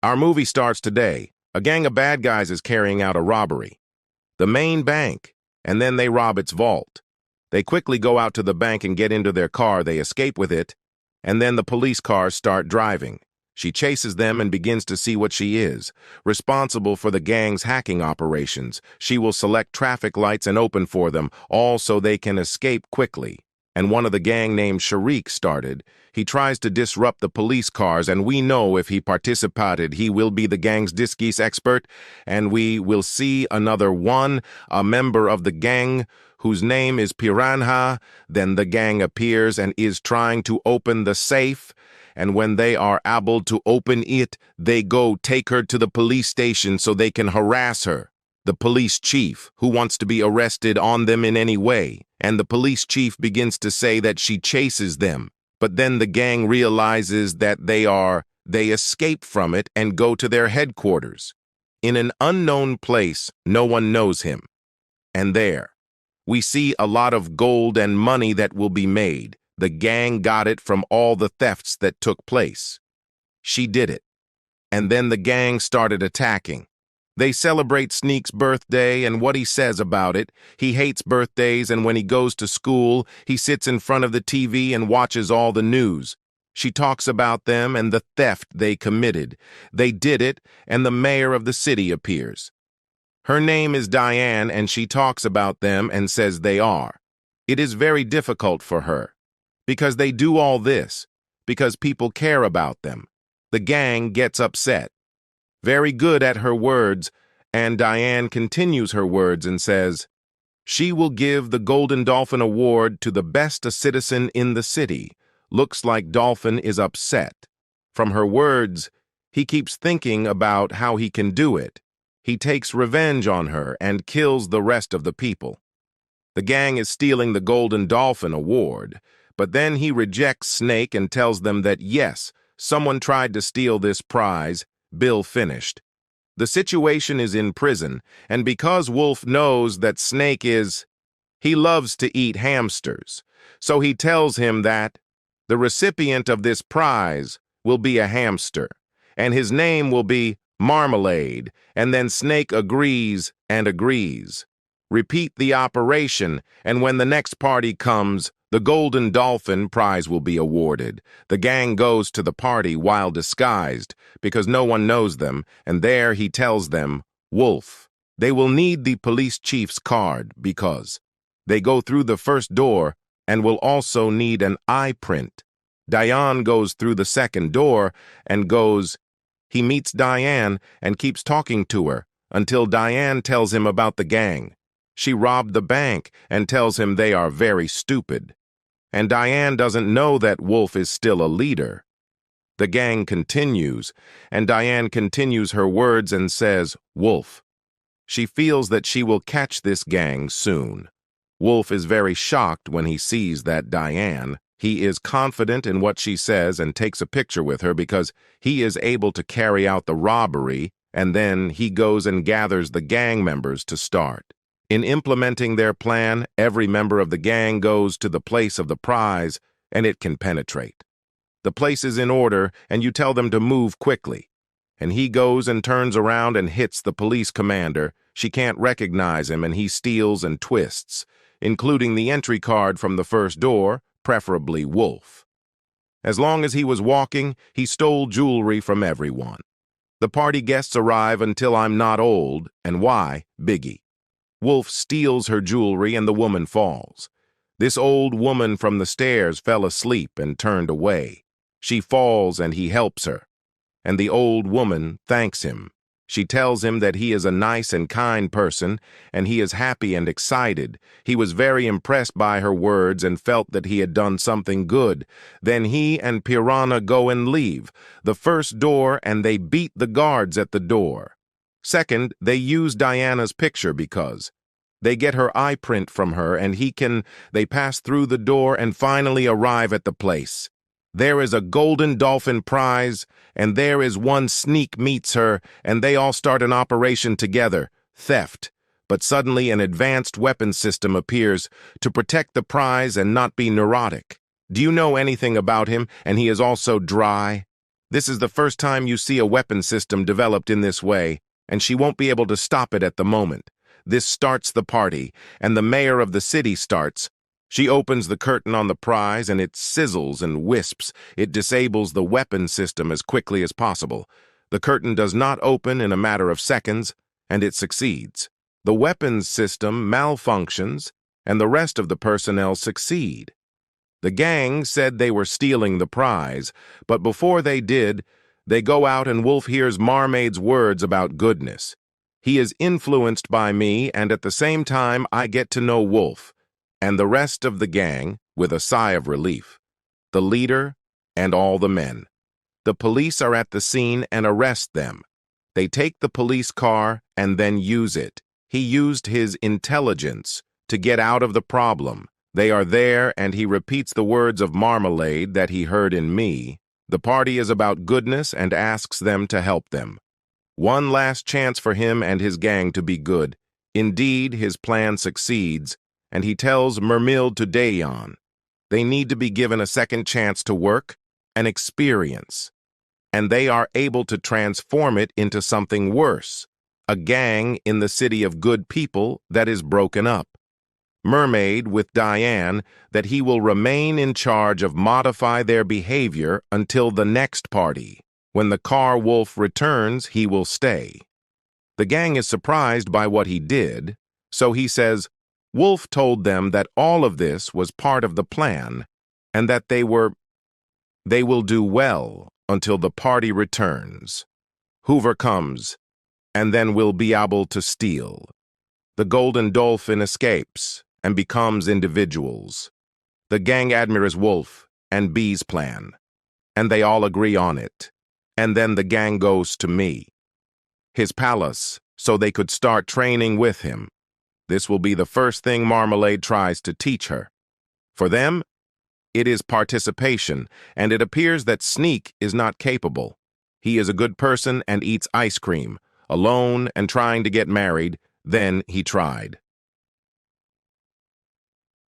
Our movie starts today. A gang of bad guys is carrying out a robbery. The main bank, and then they rob its vault. They quickly go out to the bank and get into their car. They escape with it, and then the police cars start driving. She chases them and begins to see what she is. Responsible for the gang's hacking operations, she will select traffic lights and open for them, all so they can escape quickly. And one of the gang named Sharik started. He tries to disrupt the police cars, and we know if he participated, he will be the gang's disguise expert, and we will see another one, a member of the gang, whose name is Piranha. Then the gang appears and is trying to open the safe, and when they are able to open it, they go take her to the police station so they can harass her. The police chief, who wants to be arrested on them in any way, and the police chief begins to say that she chases them. But then the gang realizes that they escape from it and go to their headquarters. In an unknown place, no one knows him. And there, we see a lot of gold and money that will be made. The gang got it from all the thefts that took place. She did it. And then the gang started attacking. They celebrate Sneak's birthday and what he says about it. He hates birthdays, and when he goes to school, he sits in front of the TV and watches all the news. She talks about them and the theft they committed. They did it, and the mayor of the city appears. Her name is Diane, and she talks about them and says they are. It is very difficult for her, because they do all this, because people care about them. The gang gets upset. Very good at her words, and Diane continues her words and says, "She will give the Golden Dolphin Award to the best citizen in the city." Looks like Dolphin is upset. From her words, he keeps thinking about how he can do it. He takes revenge on her and kills the rest of the people. The gang is stealing the Golden Dolphin Award, but then he rejects Snake and tells them that yes, someone tried to steal this prize. Bill finished. The situation is in prison, and because Wolf knows that Snake he loves to eat hamsters, so he tells him that the recipient of this prize will be a hamster, and his name will be Marmalade, and then Snake agrees and agrees. Repeat the operation, and when the next party comes, the Golden Dolphin prize will be awarded. The gang goes to the party while disguised, because no one knows them, and there he tells them, Wolf. They will need the police chief's card, because they go through the first door and will also need an eye print. Diane goes through the second door and goes. He meets Diane and keeps talking to her until Diane tells him about the gang. She robbed the bank and tells him they are very stupid. And Diane doesn't know that Wolf is still a leader. The gang continues, and Diane continues her words and says, Wolf. She feels that she will catch this gang soon. Wolf is very shocked when he sees that Diane. He is confident in what she says and takes a picture with her because he is able to carry out the robbery, and then he goes and gathers the gang members to start. In implementing their plan, every member of the gang goes to the place of the prize, and it can penetrate. The place is in order, and you tell them to move quickly. And he goes and turns around and hits the police commander. She can't recognize him, and he steals and twists, including the entry card from the first door, preferably Wolf. As long as he was walking, he stole jewelry from everyone. The party guests arrive until I'm not old, and why, Biggie. Wolf steals her jewelry and the woman falls. This old woman from the stairs fell asleep and turned away. She falls and he helps her. And the old woman thanks him. She tells him that he is a nice and kind person, and he is happy and excited. He was very impressed by her words and felt that he had done something good. Then he and Piranha go and leave the first door, and they beat the guards at the door. Second, they use Diana's picture because they get her eye print from her, and they pass through the door and finally arrive at the place. There is a Golden Dolphin prize, and there is one Sneak meets her, and they all start an operation together, theft. But suddenly an advanced weapon system appears to protect the prize and not be neurotic. Do you know anything about him, and he is also dry? This is the first time you see a weapon system developed in this way, and she won't be able to stop it at the moment. This starts the party, and the mayor of the city starts. She opens the curtain on the prize, and it sizzles and wisps. It disables the weapon system as quickly as possible. The curtain does not open in a matter of seconds, and it succeeds. The weapons system malfunctions, and the rest of the personnel succeed. The gang said they were stealing the prize, but before they did, they go out and Wolf hears Marmaid's words about goodness. He is influenced by me, and at the same time I get to know Wolf, and the rest of the gang, with a sigh of relief. The leader and all the men. The police are at the scene and arrest them. They take the police car and then use it. He used his intelligence to get out of the problem. They are there, and he repeats the words of Marmalade that he heard in me. The party is about goodness and asks them to help them. One last chance for him and his gang to be good. Indeed, his plan succeeds, and he tells Mermilde to Dayan. They need to be given a second chance to work, an experience, and they are able to transform it into something worse, a gang in the city of good people that is broken up. Mermaid with Diane that he will remain in charge of modify their behavior until the next party. When the car Wolf returns, he will stay. The gang is surprised by what he did, so he says, Wolf told them that all of this was part of the plan and that they will do well until the party returns. Hoover comes, and then we'll be able to steal. The Golden Dolphin escapes and becomes individuals. The gang admires Wolf and B's plan, and they all agree on it. And then the gang goes to me, his palace, so they could start training with him. This will be the first thing Marmalade tries to teach her. For them, it is participation, and it appears that Sneak is not capable. He is a good person and eats ice cream, alone and trying to get married. Then he tried.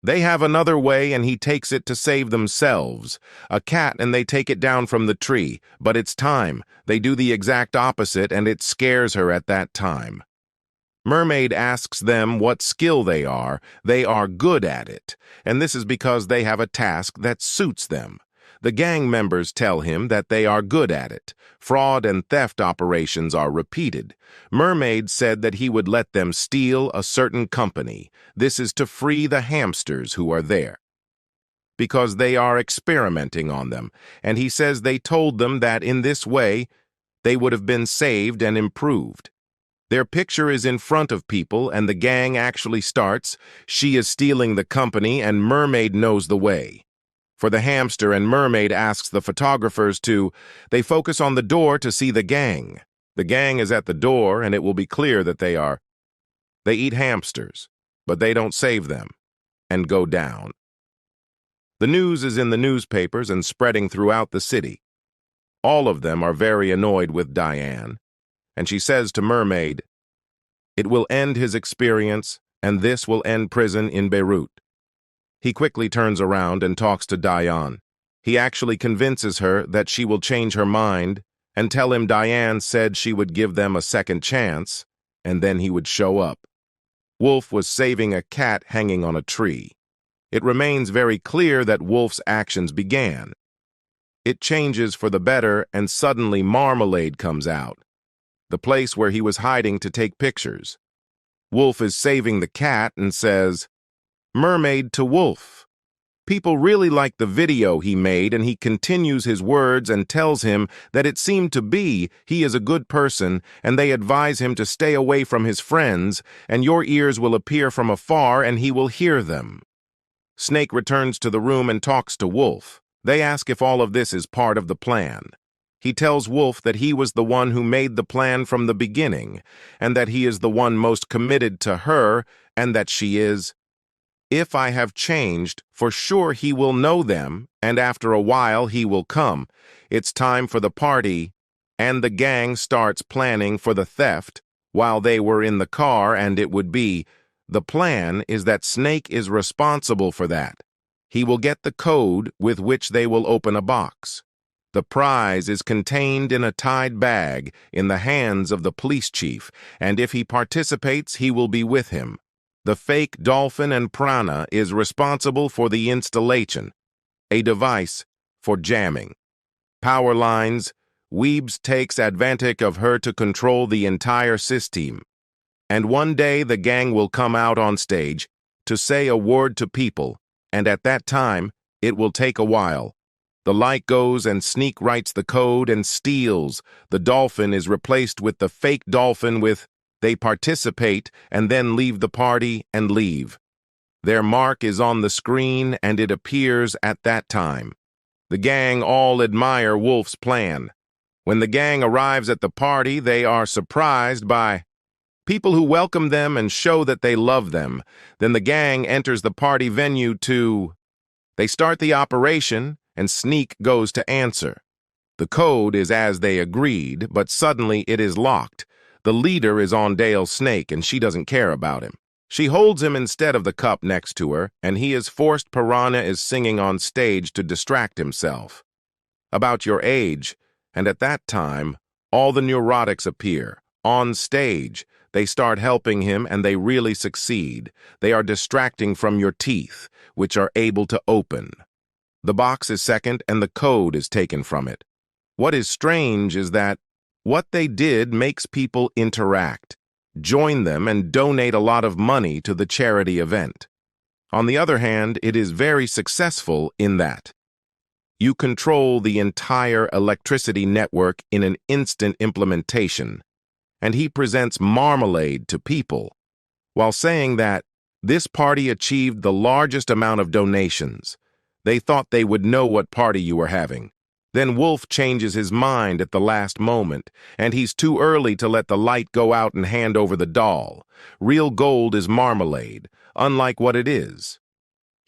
They have another way, and he takes it to save themselves. A cat, and they take it down from the tree. But it's time. They do the exact opposite, and it scares her at that time. Mermaid asks them what skill they are. They are good at it, and this is because they have a task that suits them. The gang members tell him that they are good at it. Fraud and theft operations are repeated. Mermaid said that he would let them steal a certain company. This is to free the hamsters who are there, because they are experimenting on them, and he says they told them that in this way they would have been saved and improved. Their picture is in front of people, and the gang actually starts. She is stealing the company, and Mermaid knows the way. For the hamster, and Mermaid asks the photographers to. They focus on the door to see the gang. The gang is at the door, and it will be clear that they eat hamsters, but they don't save them, and go down. The news is in the newspapers and spreading throughout the city. All of them are very annoyed with Diane, and she says to Mermaid, it will end his experience, and this will end prison in Beirut. He quickly turns around and talks to Diane. He actually convinces her that she will change her mind and tell him Diane said she would give them a second chance, and then he would show up. Wolf was saving a cat hanging on a tree. It remains very clear that Wolf's actions began. It changes for the better, and suddenly Marmalade comes out, the place where he was hiding to take pictures. Wolf is saving the cat and says, Mermaid to Wolf. People really like the video he made, and he continues his words and tells him that it seemed to be he is a good person, and they advise him to stay away from his friends, and your ears will appear from afar and he will hear them. Snake returns to the room and talks to Wolf. They ask if all of this is part of the plan. He tells Wolf that he was the one who made the plan from the beginning, and that he is the one most committed to her, and that she is. If I have changed, for sure he will know them, and after a while he will come. It's time for the party, and the gang starts planning for the theft while they were in the car, and it would be, the plan is that Snake is responsible for that. He will get the code with which they will open a box. The prize is contained in a tied bag in the hands of the police chief, and if he participates, he will be with him. The fake dolphin and prana is responsible for the installation, a device for jamming. Power lines, Weebs takes advantage of her to control the entire system. And one day the gang will come out on stage to say a word to people, and at that time, it will take a while. The light goes and Sneak writes the code and steals. The dolphin is replaced with the fake dolphin with they participate and then leave the party and leave. Their mark is on the screen and it appears at that time. The gang all admire Wolf's plan. When the gang arrives at the party, they are surprised by people who welcome them and show that they love them. Then the gang enters the party venue to... They start the operation, and Sneak goes to answer. The code is as they agreed, but suddenly it is locked. The leader is on Dale Snake, and she doesn't care about him. She holds him instead of the cup next to her, and he is forced. Piranha is singing on stage to distract himself. About your age, and at that time, all the neurotics appear. On stage, they start helping him, and they really succeed. They are distracting from your teeth, which are able to open. The box is second, and the code is taken from it. What is strange is that what they did makes people interact, join them, and donate a lot of money to the charity event. On the other hand, it is very successful in that you control the entire electricity network in an instant implementation, and he presents marmalade to people, while saying that this party achieved the largest amount of donations. They thought they would know what party you were having. Then Wolf changes his mind at the last moment, and he's too early to let the light go out and hand over the doll. Real gold is marmalade, unlike what it is.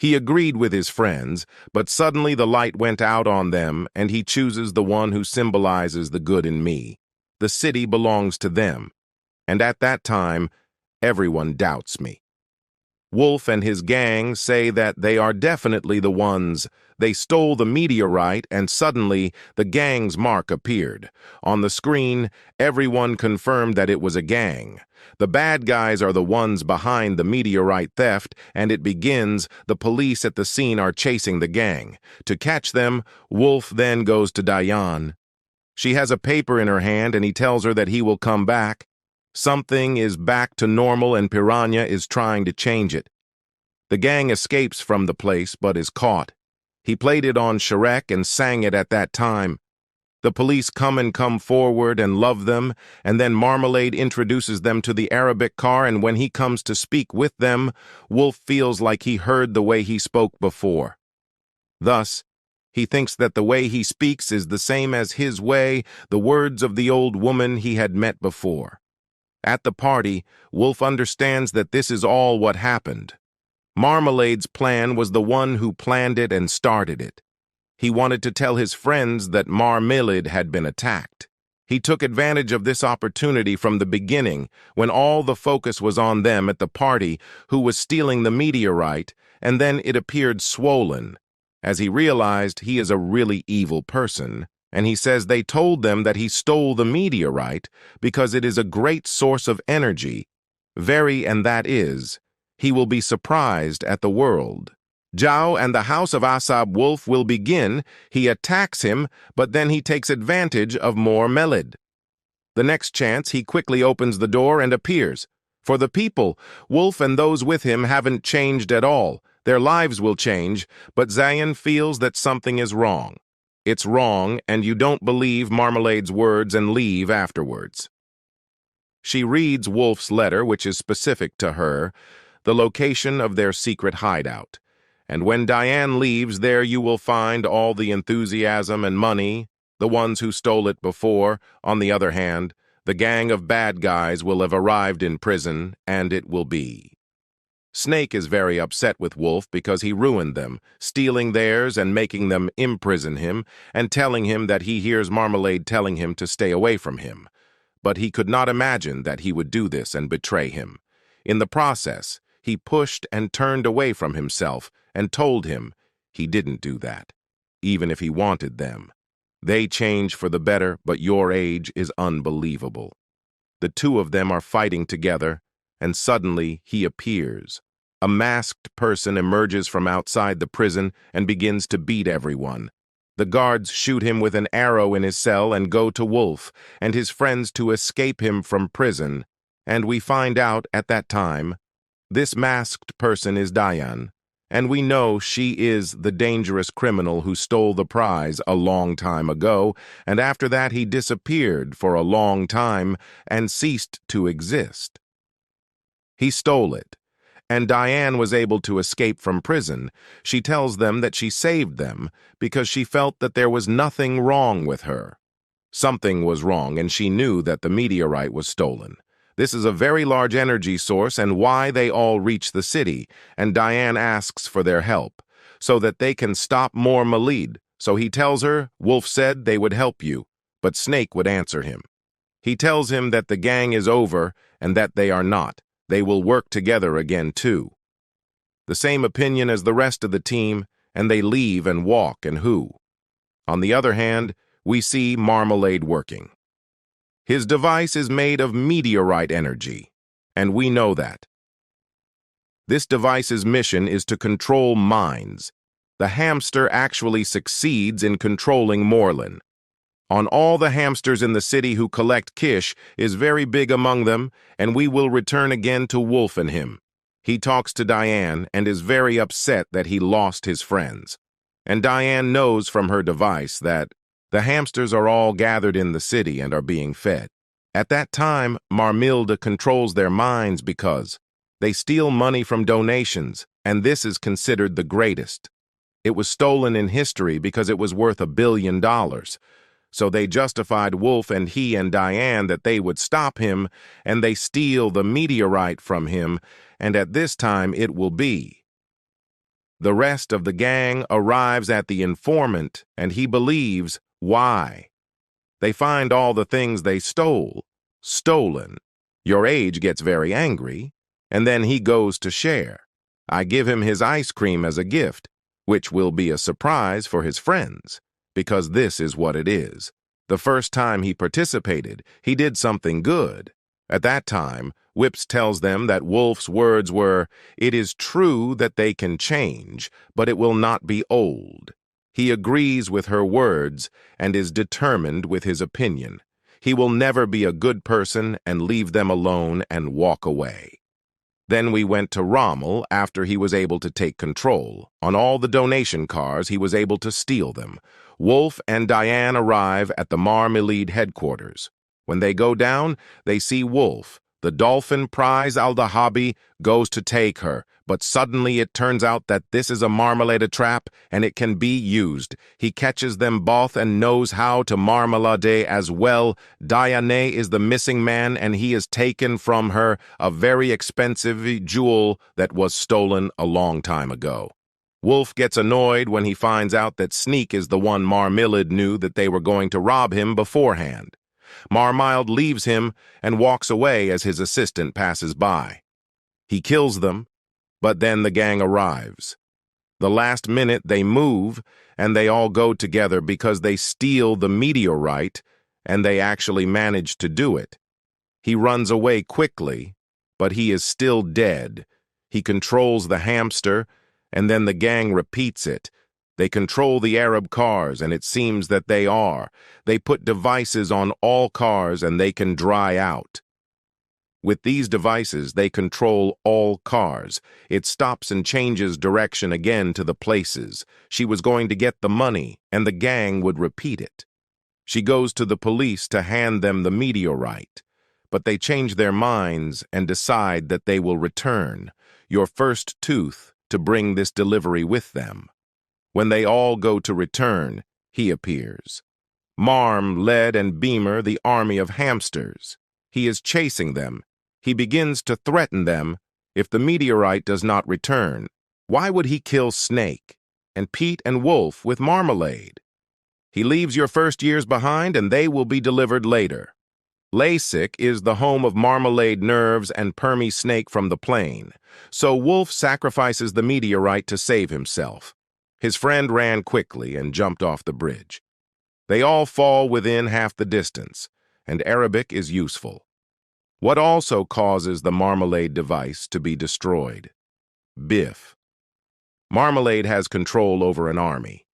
He agreed with his friends, but suddenly the light went out on them, and he chooses the one who symbolizes the good in me. The city belongs to them, and at that time, everyone doubts me. Wolf and his gang say that they are definitely the ones. They stole the meteorite, and suddenly the gang's mark appeared. On the screen, everyone confirmed that it was a gang. The bad guys are the ones behind the meteorite theft, and it begins. The police at the scene are chasing the gang. To catch them, Wolf then goes to Diane. She has a paper in her hand, and he tells her that he will come back. Something is back to normal, and Piranha is trying to change it. The gang escapes from the place, but is caught. He played it on Shrek and sang it at that time. The police come forward and love them, and then Marmalade introduces them to the Arabic car, and when he comes to speak with them, Wolf feels like he heard the way he spoke before. Thus, he thinks that the way he speaks is the same as his way, the words of the old woman he had met before. At the party, Wolf understands that this is all what happened. Marmalade's plan was the one who planned it and started it. He wanted to tell his friends that Marmalade had been attacked. He took advantage of this opportunity from the beginning, when all the focus was on them at the party, who was stealing the meteorite, and then it appeared swollen. As he realized he is a really evil person, and he says they told them that he stole the meteorite because it is a great source of energy. And that is, he will be surprised at the world. Zhao and the House of Asab Wolf will begin. He attacks him, but then he takes advantage of more Melid. The next chance, he quickly opens the door and appears. For the people, Wolf and those with him haven't changed at all. Their lives will change, but Zayn feels that something is wrong. It's wrong, and you don't believe Marmalade's words and leave afterwards. She reads Wolf's letter, which is specific to her, the location of their secret hideout. And when Diane leaves, there you will find all the enthusiasm and money, the ones who stole it before. On the other hand, the gang of bad guys will have arrived in prison, and it will be. Snake is very upset with Wolf because he ruined them, stealing theirs and making them imprison him, and telling him that he hears Marmalade telling him to stay away from him. But he could not imagine that he would do this and betray him. In the process, he pushed and turned away from himself and told him he didn't do that, even if he wanted them. They change for the better, but your age is unbelievable. The two of them are fighting together, and suddenly he appears. A masked person emerges from outside the prison and begins to beat everyone. The guards shoot him with an arrow in his cell and go to Wolf and his friends to escape him from prison. And we find out at that time, this masked person is Diane, and we know she is the dangerous criminal who stole the prize a long time ago, and after that he disappeared for a long time and ceased to exist. He stole it, and Diane was able to escape from prison. She tells them that she saved them because she felt that there was nothing wrong with her. Something was wrong, and she knew that the meteorite was stolen. This is a very large energy source and why they all reach the city, and Diane asks for their help, so that they can stop more Malid. So he tells her, Wolf said they would help you, but Snake would answer him. He tells him that the gang is over and that they are not. They will work together again too. The same opinion as the rest of the team, and they leave and walk and who. On the other hand, we see Marmalade working. His device is made of meteorite energy, and we know that. This device's mission is to control minds. The hamster actually succeeds in controlling Morlin. On all the hamsters in the city who collect Kish is very big among them, and we will return again to Wolf and him. He talks to Diane and is very upset that he lost his friends. And Diane knows from her device that the hamsters are all gathered in the city and are being fed. At that time, Marmilda controls their minds because they steal money from donations, and this is considered the greatest. It was stolen in history because it was worth $1 billion. So they justified Wolf and he and Diane that they would stop him, and they steal the meteorite from him, and at this time it will be. The rest of the gang arrives at the informant, and he believes why. They find all the things they stole, stolen. Your age gets very angry, and then he goes to share. I give him his ice cream as a gift, which will be a surprise for his friends, because this is what it is. The first time he participated, he did something good. At that time, Whips tells them that Wolf's words were, "It is true that they can change, but it will not be old." He agrees with her words and is determined with his opinion. He will never be a good person and leave them alone and walk away. Then we went to Rommel after he was able to take control. On all the donation cars, he was able to steal them. Wolf and Diane arrive at the Marmalade headquarters. When they go down, they see Wolf. The dolphin prize Al-Dahabi goes to take her, but suddenly it turns out that this is a marmalade trap and it can be used. He catches them both and knows how to marmalade as well. Diane is the missing man and he is taken from her, a very expensive jewel that was stolen a long time ago. Wolf gets annoyed when he finds out that Sneak is the one Marmalade knew that they were going to rob him beforehand. Marmalade leaves him and walks away as his assistant passes by. He kills them, but then the gang arrives. The last minute they move, and they all go together because they steal the meteorite, and they actually manage to do it. He runs away quickly, but he is still dead. He controls the hamster, and then the gang repeats it. They control the Arab cars, and it seems that they are. They put devices on all cars, and they can dry out. With these devices, they control all cars. It stops and changes direction again to the places. She was going to get the money, and the gang would repeat it. She goes to the police to hand them the meteorite, but they change their minds and decide that they will return your first tooth to bring this delivery with them. When they all go to return, he appears. Marm led and Beamer the army of hamsters. He is chasing them. He begins to threaten them. If the meteorite does not return, why would he kill Snake and Pete and Wolf with Marmalade? He leaves your first years behind and they will be delivered later. Lasik is the home of Marmalade Nerves and Permy Snake from the plane, so Wolf sacrifices the meteorite to save himself. His friend ran quickly and jumped off the bridge. They all fall within half the distance, and Arabic is useful. What also causes the marmalade device to be destroyed? Biff. Marmalade has control over an army,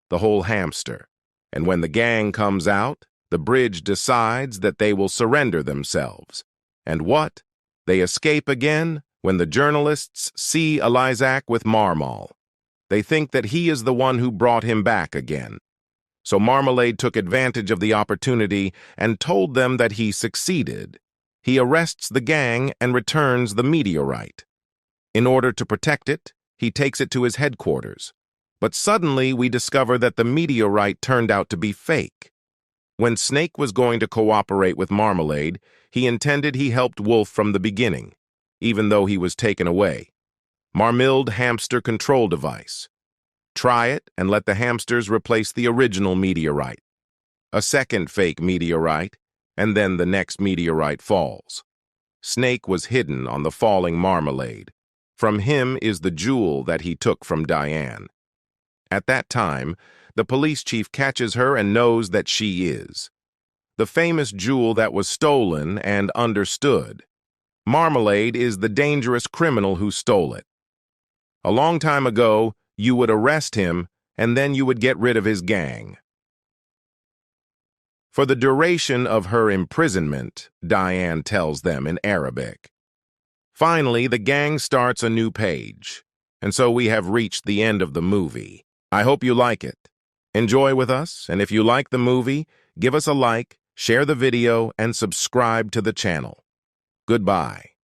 the whole hamster, and when the gang comes out, the bridge decides that they will surrender themselves. And what? They escape again when the journalists see Elizak with Marmal. They think that he is the one who brought him back again. So Marmalade took advantage of the opportunity and told them that he succeeded. He arrests the gang and returns the meteorite. In order to protect it, he takes it to his headquarters. But suddenly we discover that the meteorite turned out to be fake. When Snake was going to cooperate with Marmalade, he intended he helped Wolf from the beginning, even though he was taken away. Marmilled hamster control device. Try it and let the hamsters replace the original meteorite. A second fake meteorite, and then the next meteorite falls. Snake was hidden on the falling Marmalade. From him is the jewel that he took from Diane. At that time, the police chief catches her and knows that she is the famous jewel that was stolen and understood. Marmalade is the dangerous criminal who stole it. A long time ago, you would arrest him, and then you would get rid of his gang. For the duration of her imprisonment, Diane tells them in Arabic. Finally, the gang starts a new page, and so we have reached the end of the movie. I hope you like it. Enjoy with us, and if you like the movie, give us a like, share the video, and subscribe to the channel. Goodbye.